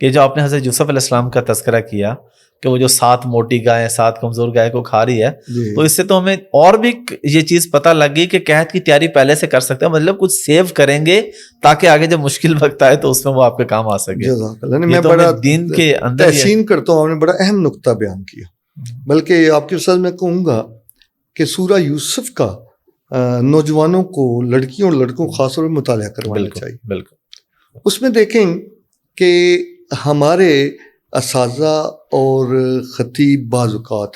کہ جو آپ نے حضرت یوسف علیہ السلام کا تذکرہ کیا کہ وہ جو 7 موٹی گائیں 7 کمزور گائے کو کھا رہی ہے، تو اس سے تو ہمیں اور بھی یہ چیز پتہ لگ گئی کہ قحط کی تیاری پہلے سے کر سکتے ہیں، مطلب کچھ سیو کریں گے تاکہ آگے جب مشکل وقت آئے تو اس میں وہ آپ کے کام آ سکے. میں بڑا دین کے اندر تحسین کرتا ہوں، آپ نے بڑا اہم نقطہ بیان کیا. بلکہ آپ کے ساتھ میں کہوں گا کہ سورہ یوسف کا نوجوانوں کو، لڑکیوں اور لڑکوں خاص طور پر مطالعہ کروانا چاہیے. بالکل. اس میں دیکھیں کہ ہمارے اساتذہ اور خطیب بعض اوقات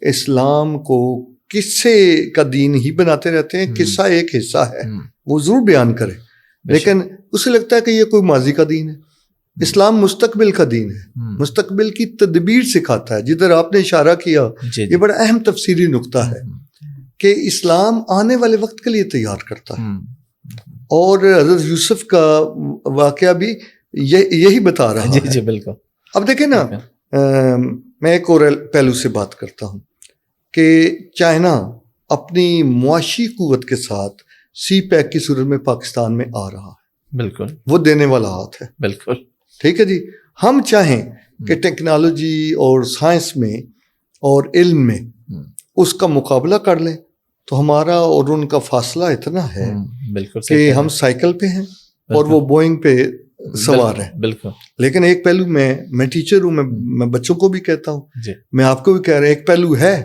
اسلام کو قصے کا دین ہی بناتے رہتے ہیں. قصہ ایک حصہ ہے، وہ ضرور بیان کرے، لیکن اسے لگتا ہے کہ یہ کوئی ماضی کا دین ہے. اسلام مستقبل کا دین ہے، مستقبل کی تدبیر سکھاتا ہے. جدھر آپ نے اشارہ کیا یہ بڑا اہم تفسیری نقطہ ہے کہ اسلام آنے والے وقت کے لیے تیار کرتا ہے. اور حضرت یوسف کا واقعہ بھی یہی بتا رہا ہے. جی بالکل. اب دیکھیں نا، میں ایک اور پہلو سے بات کرتا ہوں کہ چائنا اپنی معاشی قوت کے ساتھ سی پیک کی صورت میں پاکستان میں آ رہا ہے. بالکل. وہ دینے والا ہاتھ ہے. بالکل. ٹھیک ہے جی. ہم چاہیں کہ ٹیکنالوجی اور سائنس میں اور علم میں اس کا مقابلہ کر لیں تو ہمارا اور ان کا فاصلہ اتنا ہے کہ ہم سائیکل پہ ہیں اور وہ بوئنگ پہ سوار ہیں. بالکل. لیکن ایک پہلو میں ٹیچر ہوں، میں بچوں کو بھی کہتا ہوں، میں آپ کو بھی کہہ رہا ہوں، ایک پہلو ہے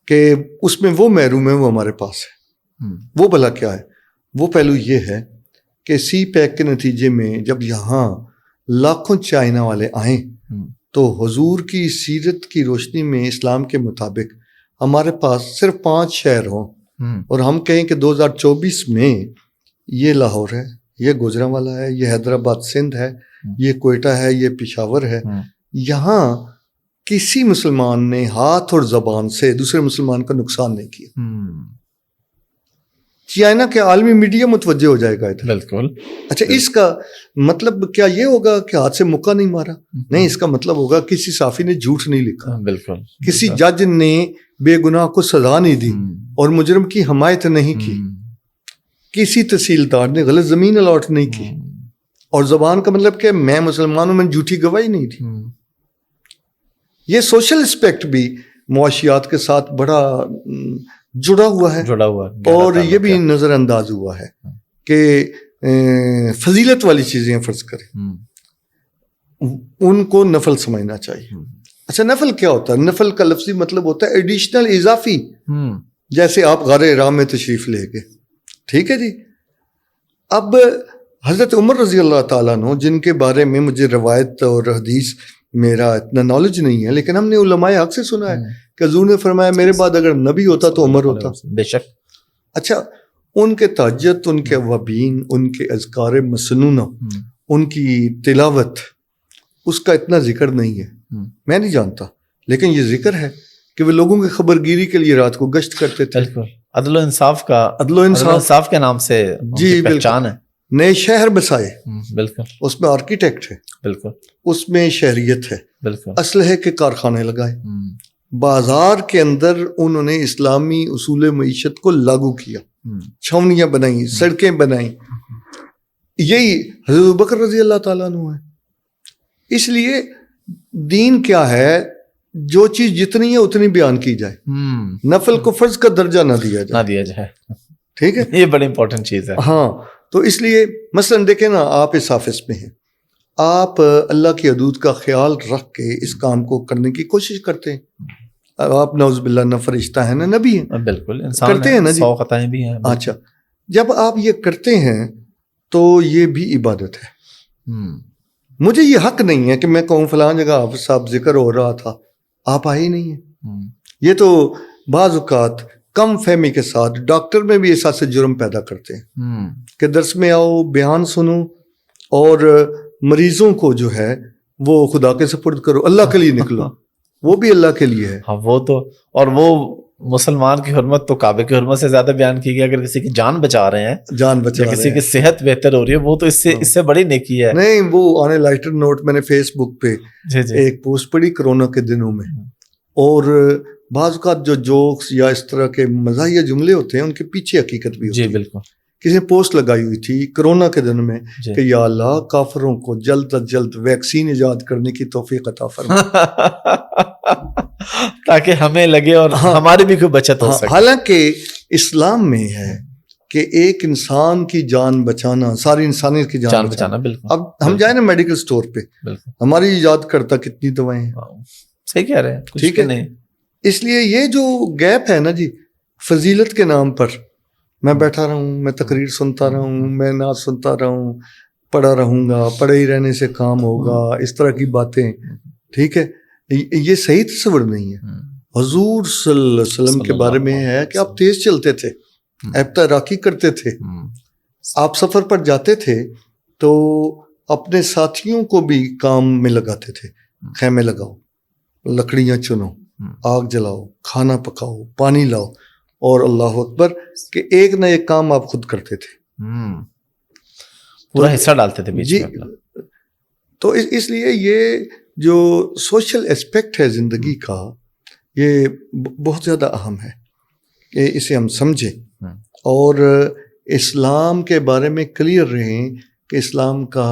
کہ اس میں وہ محروم ہے، وہ ہمارے پاس ہے. وہ بھلا کیا ہے؟ وہ پہلو یہ ہے کہ سی پیک کے نتیجے میں جب یہاں لاکھوں چائنا والے آئیں تو حضور کی سیرت کی روشنی میں اسلام کے مطابق ہمارے پاس صرف 5 شہر ہوں اور ہم کہیں کہ 2024 میں یہ لاہور ہے، یہ گوجرانوالا ہے، یہ حیدرآباد سندھ ہے، یہ کوئٹہ ہے، یہ پشاور ہے. یہاں کسی مسلمان نے ہاتھ اور زبان سے دوسرے مسلمان کا نقصان نہیں کیا. چائنا کے عالمی میڈیا متوجہ ہو جائے گا ادھر. بالکل. اچھا، اس کا مطلب کیا یہ ہوگا کہ ہاتھ سے مکہ نہیں مارا؟ نہیں، اس کا مطلب ہوگا کسی صحافی نے جھوٹ نہیں لکھا. بالکل. کسی جج نے بے گناہ کو سزا نہیں دی اور مجرم کی حمایت نہیں کی. کسی تحصیلدار نے غلط زمین الاٹ نہیں کی. اور زبان کا مطلب کہ میں مسلمانوں میں جھوٹی گواہی نہیں دی. یہ سوشل اسپیکٹ بھی معاشیات کے ساتھ بڑا جڑا ہوا ہے اور یہ بھی نظر انداز ہوا ہے کہ فضیلت والی چیزیں فرض کریں ان کو نفل سمجھنا چاہیے. اچھا، نفل کیا ہوتا ہے؟ نفل کا لفظی مطلب ہوتا ہے ایڈیشنل، اضافی. جیسے آپ غار حرا میں تشریف لے گئے، ٹھیک ہے جی. اب حضرت عمر رضی اللہ تعالیٰ عنہ، جن کے بارے میں مجھے روایت اور حدیث میرا اتنا نالج نہیں ہے، لیکن ہم نے علماء حق سے سنا ہے کہ حضور نے فرمایا میرے بعد اگر نبی ہوتا تو عمر ہوتا. بے شک. اچھا، ان کے تہجد، ان کے اوابین، ان کے اذکار مسنونہ، ان کی تلاوت، اس کا اتنا ذکر نہیں ہے. میں نہیں جانتا، لیکن یہ ذکر ہے کہ وہ لوگوں کی خبرگیری کے لیے رات کو گشت کرتے تھے. بالکل. عدل و انصاف کے نام سے جی پہچان ہے. نئے شہر بسائے، بالکل. اس میں آرکیٹیکٹ ہے، بالکل. اس میں شہریت ہے، بالکل. اسلحے کے کارخانے لگائے. بازار کے اندر انہوں نے اسلامی اصول معیشت کو لاگو کیا، چھاونیاں بنائیں، سڑکیں بنائیں. یہی حضرت ابوبکر رضی اللہ تعالیٰ عنہ ہے. اس لیے دین کیا ہے؟ جو چیز جتنی ہے اتنی بیان کی جائے، نفل کو فرض کا درجہ نہ دیا جائے. ٹھیک ہے، یہ بڑی امپورٹنٹ چیز ہے. ہاں، تو اس لیے مثلاً دیکھیں نا، آپ اس آفس میں ہیں، آپ اللہ کی حدود کا خیال رکھ کے اس کام کو کرنے کی کوشش کرتے ہیں. آپ نعوذ باللہ نہ فرشتہ ہیں نہ نبی ہیں. بالکل، انسان کرتے ہیں نا جی، 100 خطائیں بھی ہیں. اچھا، جب آپ یہ کرتے ہیں تو یہ بھی عبادت ہے. مجھے یہ حق نہیں ہے کہ میں کہوں فلاں جگہ حافظ صاحب ذکر ہو رہا تھا، آپ آئے ہی نہیں ہیں. یہ تو بعض اوقات کم فہمی کے ساتھ ڈاکٹر میں بھی احساس جرم پیدا کرتے ہیں کہ درس میں آؤ، بیان سنو اور مریضوں کو جو ہے وہ خدا کے سپرد کرو، اللہ کے لیے نکلو. وہ بھی اللہ کے لیے ہے. ہاں، وہ تو، اور وہ مسلمان کی حرمت تو کعبے کی حرمت سے زیادہ بیان کی گئی. اگر کسی کی جان بچا رہے ہیں، جان بچا کسی کی صحت بہتر ہو رہی ہے، وہ تو اس سے بڑی نیکی ہے. نہیں، وہ آنے لائٹر نوٹ میں نے فیس بک پہ ایک پوسٹ پڑھی کرونا کے دنوں میں، اور بعض اوقات جو جوکس یا اس طرح کے مزاحیہ جملے ہوتے ہیں ان کے پیچھے حقیقت بھی ہوتی ہے. جی بالکل. کسی نے پوسٹ لگائی ہوئی تھی کرونا کے دن میں کہ یا اللہ کافروں کو جلد از جلد ویکسین ایجاد کرنے کی توفیق عطا فرما تاکہ ہمیں لگے اور ہماری بھی کوئی بچت ہو سکے. حالانکہ اسلام میں ہے کہ ایک انسان کی جان بچانا ساری انسانیت کی جان بچانا. بالکل. اب ہم جائیں نا میڈیکل سٹور پہ, ہماری ایجاد کرتا کتنی دوائیں ہیں. صحیح کہہ رہے ہیں. ٹھیک ہے, اس لیے یہ جو گیپ ہے نا جی, فضیلت کے نام پر میں بیٹھا رہوں, میں تقریر سنتا رہوں, میں نعت سنتا رہوں, پڑھا رہوں گا, پڑھے ہی رہنے سے کام ہوگا, اس طرح کی باتیں, ٹھیک ہے, یہ صحیح تصور نہیں ہے. حضور صلی اللہ علیہ وسلم کے بارے میں ہے کہ آپ تیز چلتے تھے, آپ تیراکی کرتے تھے, آپ سفر پر جاتے تھے تو اپنے ساتھیوں کو بھی کام میں لگاتے تھے. خیمے لگاؤ, لکڑیاں چنو, آگ جلاؤ, کھانا پکاؤ, پانی لاؤ, اور اللہ اکبر کہ ایک نہ ایک کام آپ خود کرتے تھے, پورا حصہ ڈالتے تھے بیچ میں. تو اس لیے یہ جو سوشل اسپیکٹ ہے زندگی کا, یہ بہت زیادہ اہم ہے کہ اسے ہم سمجھیں اور اسلام کے بارے میں کلیئر رہیں کہ اسلام کا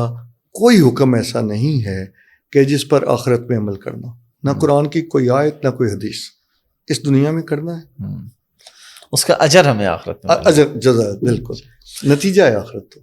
کوئی حکم ایسا نہیں ہے کہ جس پر آخرت میں عمل کرنا, نہ قرآن کی کوئی آیت, نہ کوئی حدیث. اس دنیا میں کرنا ہے, اس کا اجر ہمیں آخرت میں, اجر جزا, بالکل نتیجہ ہے آخرت. تو